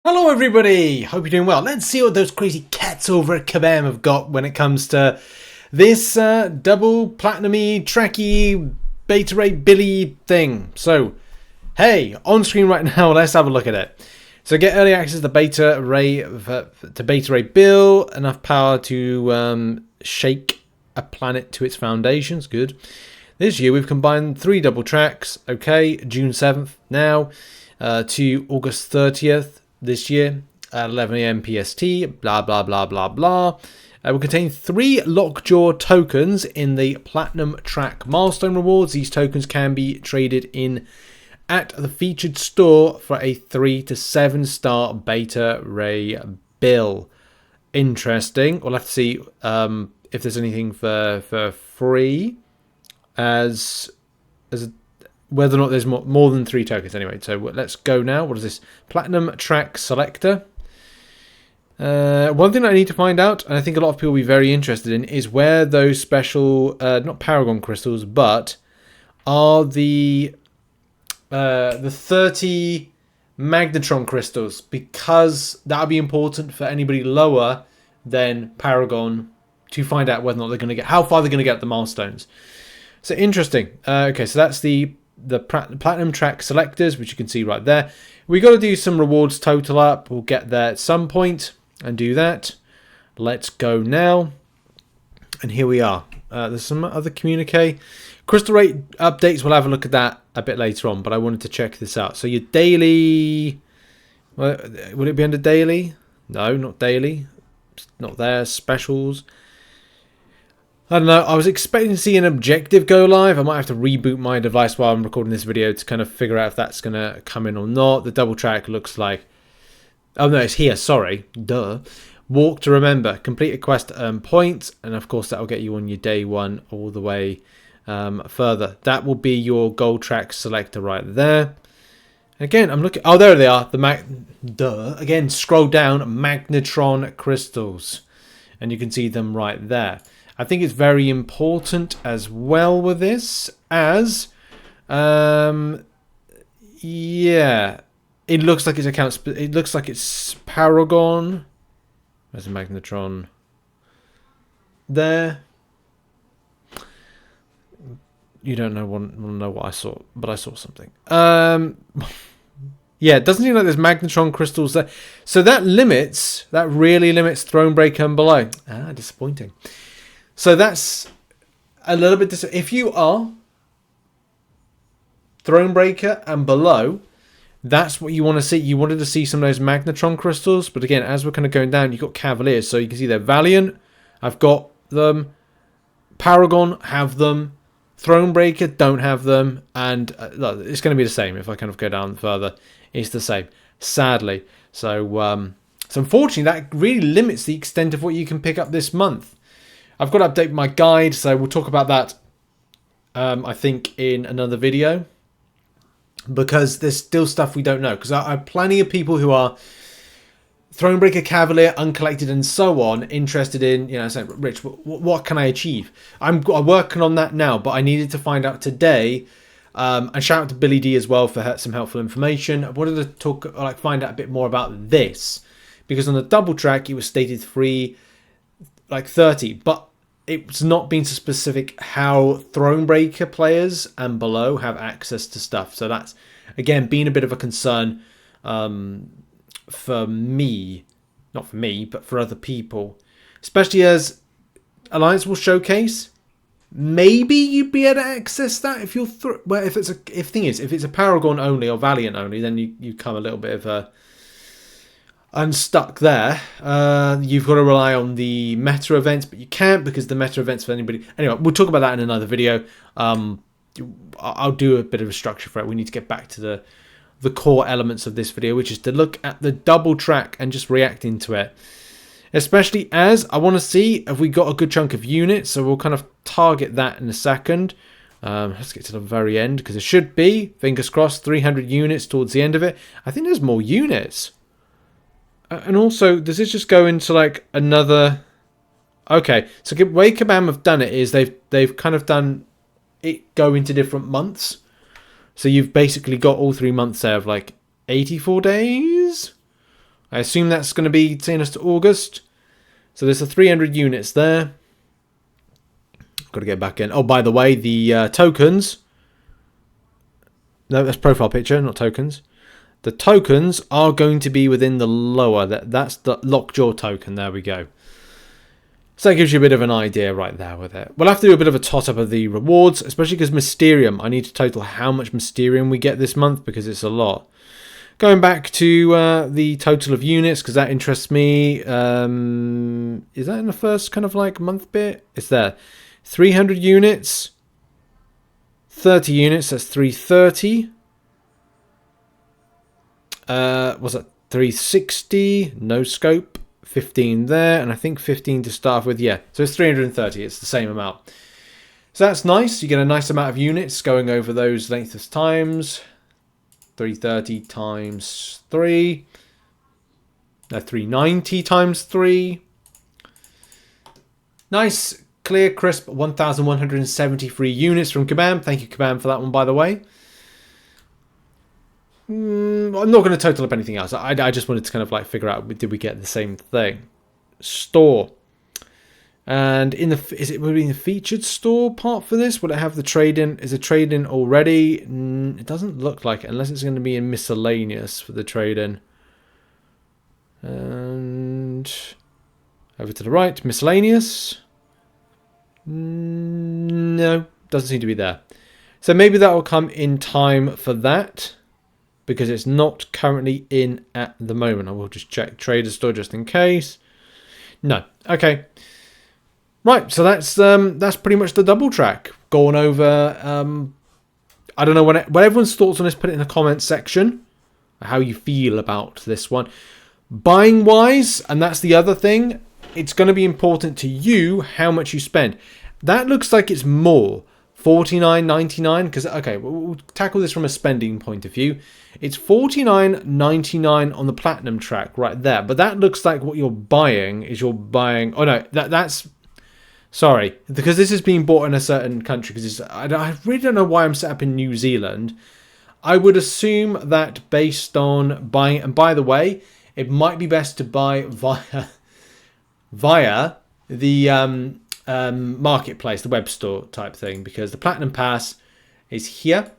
Hello everybody, hope you're doing well. Let's see what those crazy cats over at Kabam have got when it comes to this double platinum-y, tracky, beta ray Billy thing. So, hey, on screen right now, let's have a look at it. So get early access to Beta Ray Bill, enough power to shake a planet to its foundations, good. This year we've combined 3 double tracks, okay, June 7th now, to August 30th. This year at 11 AM PST, blah blah blah blah blah. Will contain 3 Lockjaw tokens in the Platinum Track milestone rewards. These tokens can be traded in at the featured store for a 3 to 7 star Beta Ray Bill. Interesting. We'll have to see if there's anything for free whether or not there's more than 3 tokens anyway. So let's go now. What is this? Platinum Track Selector. One thing I need to find out, and I think a lot of people will be very interested in, is where those special, not Paragon crystals, but are the 30 Magnetron crystals, because that would be important for anybody lower than Paragon to find out whether or not they're going to get, how far they're going to get the milestones. So interesting. Okay, so that's the Platinum Track Selectors, which you can see right there. We got to do some rewards total up. We'll get there at some point and do that. Let's go now. And here we are. There's some other communique. Crystal rate updates, we'll have a look at that a bit later on, but I wanted to check this out. So your daily, well, would it be under daily? No, not daily. It's not there. Specials. I don't know, I was expecting to see an objective go live. I might have to reboot my device while I'm recording this video to kind of figure out if that's going to come in or not. The double track looks like... Oh no, it's here, sorry. Duh. Walk to remember. Complete a quest to earn points. And of course that will get you on your day 1 all the way further. That will be your gold track selector right there. Again, I'm looking... Oh, there they are. Again, scroll down. Magnetron crystals. And you can see them right there. I think it's very important as well with this as, yeah, it looks like it's it looks like it's Paragon. There's a Magnetron there. You don't want to know what I saw, but I saw something. Yeah, it doesn't seem like there's Magnetron crystals there. So that really limits Thronebreaker and below. Ah, disappointing. So that's a little bit... If you are Thronebreaker and below, that's what you want to see. You wanted to see some of those Magnetron crystals. But again, as we're kind of going down, you've got Cavaliers. So you can see they're Valiant. I've got them. Paragon have them. Thronebreaker don't have them. And it's going to be the same. If I kind of go down further, it's the same. Sadly. So unfortunately, that really limits the extent of what you can pick up this month. I've got to update my guide, so we'll talk about that, I think, in another video. Because there's still stuff we don't know. Because I have plenty of people who are Thronebreaker, Cavalier, Uncollected, and so on, interested in, saying, Rich, what can I achieve? I'm working on that now, but I needed to find out today. And shout out to Billy D as well for some helpful information. I wanted to find out a bit more about this. Because on the double track, it was stated free... 30, but it's not been so specific how Thronebreaker players and below have access to stuff. So that's, again, been a bit of a concern for me. Not for me, but for other people. Especially as Alliance will showcase. Maybe you'd be able to access that if you're... if it's a Paragon only or Valiant only, then you come a little bit of a... unstuck there. You've got to rely on the meta events, but you can't because the meta events for anybody... Anyway, we'll talk about that in another video. I'll do a bit of a structure for it. We need to get back to the core elements of this video, which is to look at the double track and just reacting to it. Especially as I want to see if we got a good chunk of units, so we'll kind of target that in a second. Let's get to the very end, because it should be, fingers crossed, 300 units towards the end of it. I think there's more units. And also, does this just go into another... Okay, so the way Kabam have done it is they've kind of done it go into different months. So you've basically got all 3 months there of 84 days. I assume that's going to be taking us to August. So there's the 300 units there. Got to get back in. Oh, by the way, the tokens. No, that's profile picture, not tokens. The tokens are going to be within the lower. That's the lockjaw token. There we go. So that gives you a bit of an idea right there with it. We'll have to do a bit of a tot-up of the rewards, especially because Mysterium. I need to total how much Mysterium we get this month because it's a lot. Going back to the total of units, because that interests me. Is that in the first kind of like month bit? It's there. 300 units. 30 units, that's 330. Was that 360? No scope. 15 there, and I think 15 to start with. Yeah, so it's 330. It's the same amount. So that's nice. You get a nice amount of units going over those lengths of times. 330 times 3. 390 times 3. Nice, clear, crisp 1,173 units from Kabam. Thank you, Kabam, for that one, by the way. I'm not going to total up anything else. I just wanted to kind of like figure out, did we get the same thing? Store. And in the, is it maybe in the featured store part for this? Will it have the trade-in? Is it trade-in already? It doesn't look like it, unless it's going to be in miscellaneous for the trade-in. And over to the right, miscellaneous. No, doesn't seem to be there. So maybe that will come in time for that, because it's not currently in at the moment. I will just check trader store just in case. No. Okay. Right, so that's pretty much the double track. Going over, I don't know what everyone's thoughts on this. Put it in the comments section. How you feel about this one. Buying wise, and that's the other thing. It's going to be important to you how much you spend. That looks like it's more. $49.99, because okay, we'll tackle this from a spending point of view. It's $49.99 on the platinum track right there, but that looks like what you're buying is you're buying. Oh no, that's sorry, because this is being bought in a certain country. Because I really don't know why I'm set up in New Zealand. I would assume that based on buying, and by the way, it might be best to buy via the marketplace, the web store type thing, because the platinum pass is here.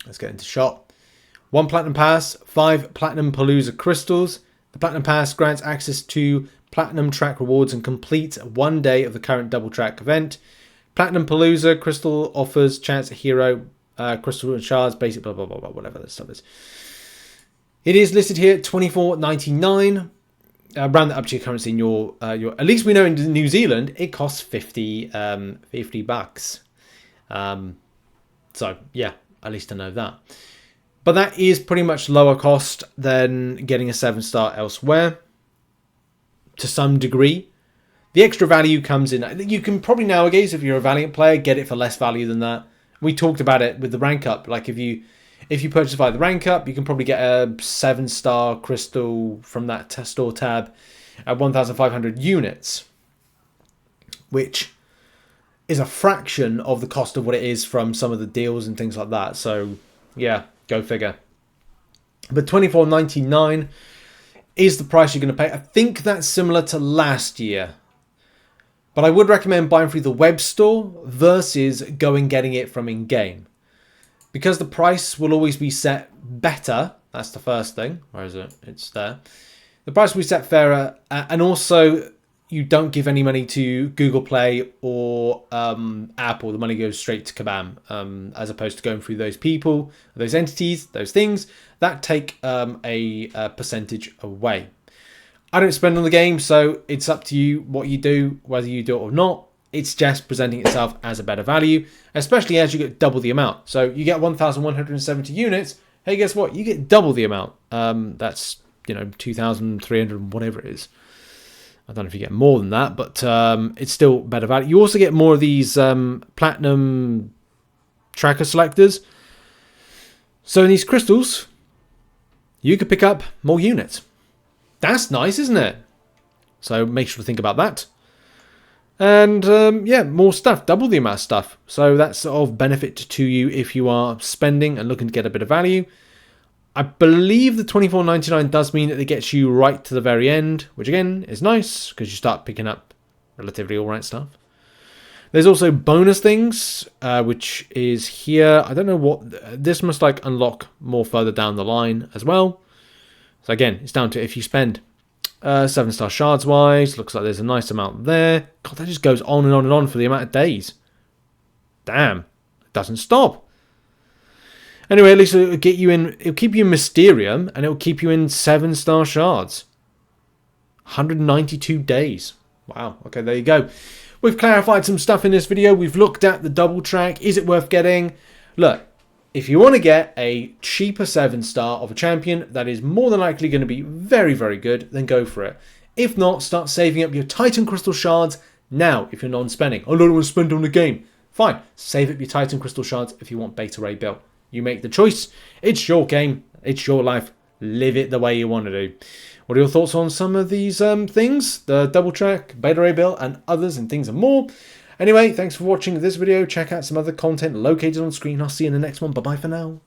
Let's get into shop. 1 platinum pass, 5 platinum palooza crystals. The platinum pass grants access to platinum track rewards and complete 1 day of the current double track event. Platinum palooza crystal offers chance at hero crystal shards, basic blah blah blah blah, whatever that stuff is. It is listed here at $24.99. Round that up to your currency in your at least we know in New Zealand it costs 50 bucks. So yeah, at least I know that. But that is pretty much lower cost than getting a 7-star elsewhere to some degree. The extra value comes in. You can probably nowadays, if you're a Valiant player, get it for less value than that. We talked about it with the rank up. Like if you purchase via the rank up, you can probably get a 7-star crystal from that store tab at 1,500 units, which is a fraction of the cost of what it is from some of the deals and things like that. So yeah, go figure. But $24.99 is the price you're going to pay. I think that's similar to last year. But I would recommend buying through the web store versus getting it from in-game. Because the price will always be set better. That's the first thing. Where is it? It's there. The price will be set fairer. And also, you don't give any money to Google Play or Apple. The money goes straight to Kabam. As opposed to going through those people, those entities, those things that take a percentage away. I don't spend on the game, so it's up to you what you do, whether you do it or not. It's just presenting itself as a better value, especially as you get double the amount. So you get 1,170 units. Hey, guess what? You get double the amount. That's, 2,300, whatever it is. I don't know if you get more than that, but it's still better value. You also get more of these platinum tracker selectors. So in these crystals, you could pick up more units. That's nice, isn't it? So make sure to think about that. And yeah, more stuff, double the amount of stuff. So that's of benefit to you if you are spending and looking to get a bit of value. I believe the $24.99 does mean that it gets you right to the very end, which again is nice because you start picking up relatively alright stuff. There's also bonus things, which is here. I don't know what this must like unlock more further down the line as well. So again, it's down to if you spend 7-star shards wise. Looks like there's a nice amount there. God, that just goes on and on and on for the amount of days. Damn, it doesn't stop. Anyway, at least it'll get you in. It'll keep you in Mysterium, and it'll keep you in 7-star shards. 192 days. Wow. Okay, there you go. We've clarified some stuff in this video. We've looked at the double track. Is it worth getting? Look, if you want to get a cheaper 7-star of a champion that is more than likely going to be very, very good, then go for it. If not, start saving up your Titan Crystal Shards now if you're non-spending. I don't want to spend on the game. Fine, save up your Titan Crystal Shards if you want Beta Ray build. You make the choice. It's your game. It's your life. Live it the way you want to do. What are your thoughts on some of these things? The double track, Beta Ray build, and others and things and more. Anyway, thanks for watching this video. Check out some other content located on screen. I'll see you in the next one. Bye-bye for now.